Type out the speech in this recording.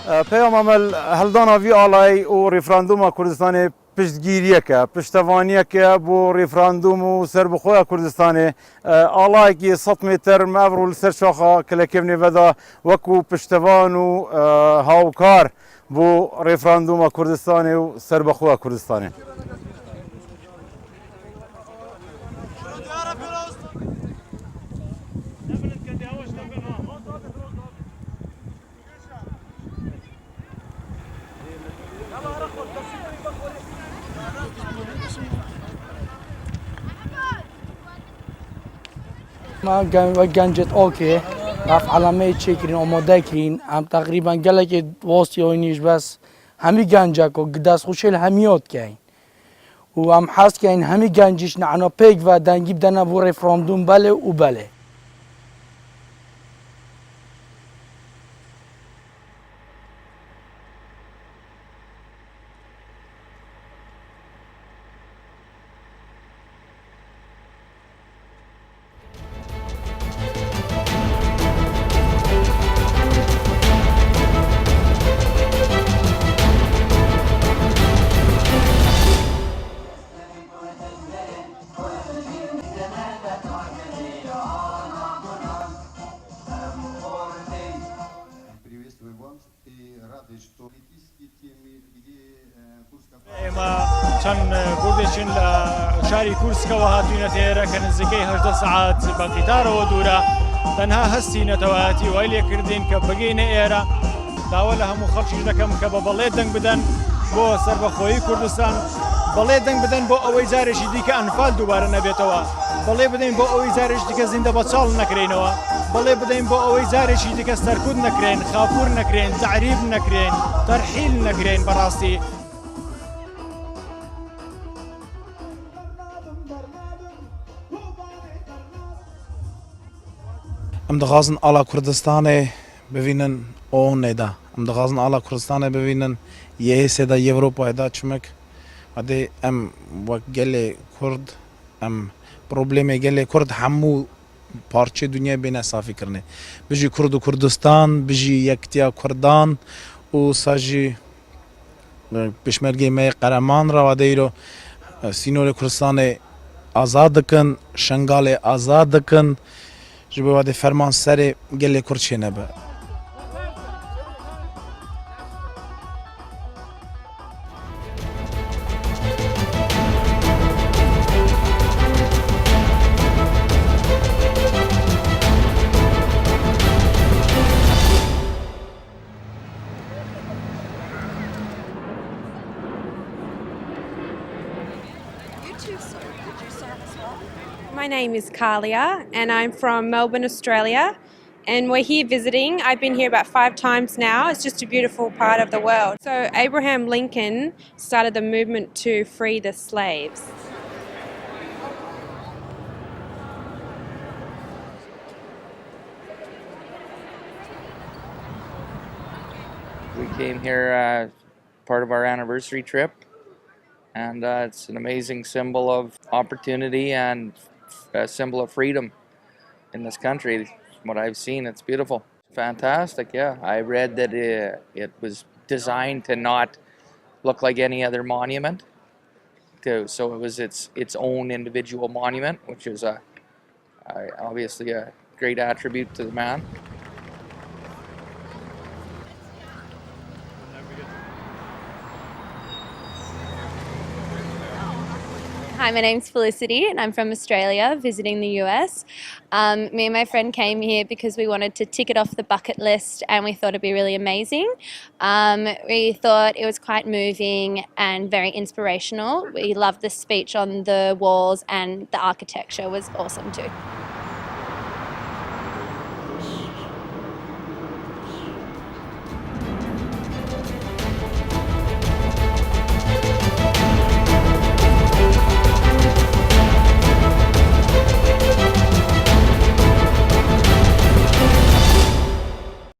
پیام عمل هلدانا وی آلای و ریفراندوم کردستان پشتگیریه که پشتوانیه که بو ریفراندوم و سر بخواه کردستان آلای که 100 متر مورول سر شاخه کلکیونی ودا وکو پشتوان و هاوکار بو ریفراندوم کردستان و سر بخواه کردستان. ما گنجت اوکی رفت علامه چکرین آماده کرین هم تقریبا گله که واسطی آینیش بس همی گنجه که دست خوشیل همیاد کهین و هم حس که این همی گنجش نعنا پیک و دنگی بدنه بو ریفراندوم بله و بله. ما چند کردشین شاری کورسکە و هاتوینە تێرە کە نزیکەی 18 ساعات بە قیتارەوە دوورە تەنها هەستی نەتەوەتی وای لێکردین کە بگەینە ئێرە داوا لە هەموو خەڵکیش دەکەم کە بە بەڵێ دەنگ بدەن بۆ سەربەخۆیی کوردستان بەڵێ دەنگ بدەن بۆ ئەوەی جارێکی دیکە ئەنفال دووبارە نەبێتەوە بەڵێ بدەین بۆ ئەوەی جارێکی دیکە زیندە بەچاڵ نەکرێنەوە بەڵێ بدەین بۆ ئەوەی جارێکی دیکە سەرکوت نەکرێن خاپور نەکرێن تعریب نەکرێن تەرحیل نەکرێن بەڕاستی. ام دخوازن آلا کردستان ببینن اون نیدا ام دخوازن آلا کردستان ببینن یه سدا یوروپا دا چمک ولی ام وگل کرد ام پروبلم گل کرد همو پارچه دنیا بین صافی کرنه بجی کرد و کردستان بجی یکتیا کردان و ساجی پشمرگی می قرمان را ودی رو سینور کردستان آزاد کن شنگال آزاد کن جبه وادي فرمان سري قال لي كرشي نبا. My name is Kalia and I'm from Melbourne, Australia, and we're here visiting. I've been here about 5 times now. It's just a beautiful part of the world. So Abraham Lincoln started the movement to free the slaves. We came here part of our anniversary trip, and it's an amazing symbol of opportunity and a symbol of freedom in this country. From what I've seen, it's beautiful. Fantastic, yeah. I read that it was designed to not look like any other monument. So it was its own individual monument, which is obviously a great attribute to the man. Hi, my name's Felicity and I'm from Australia visiting the US. Me and my friend came here because we wanted to tick it off the bucket list and we thought it'd be really amazing. We thought it was quite moving and very inspirational. We loved the speech on the walls and the architecture was awesome too.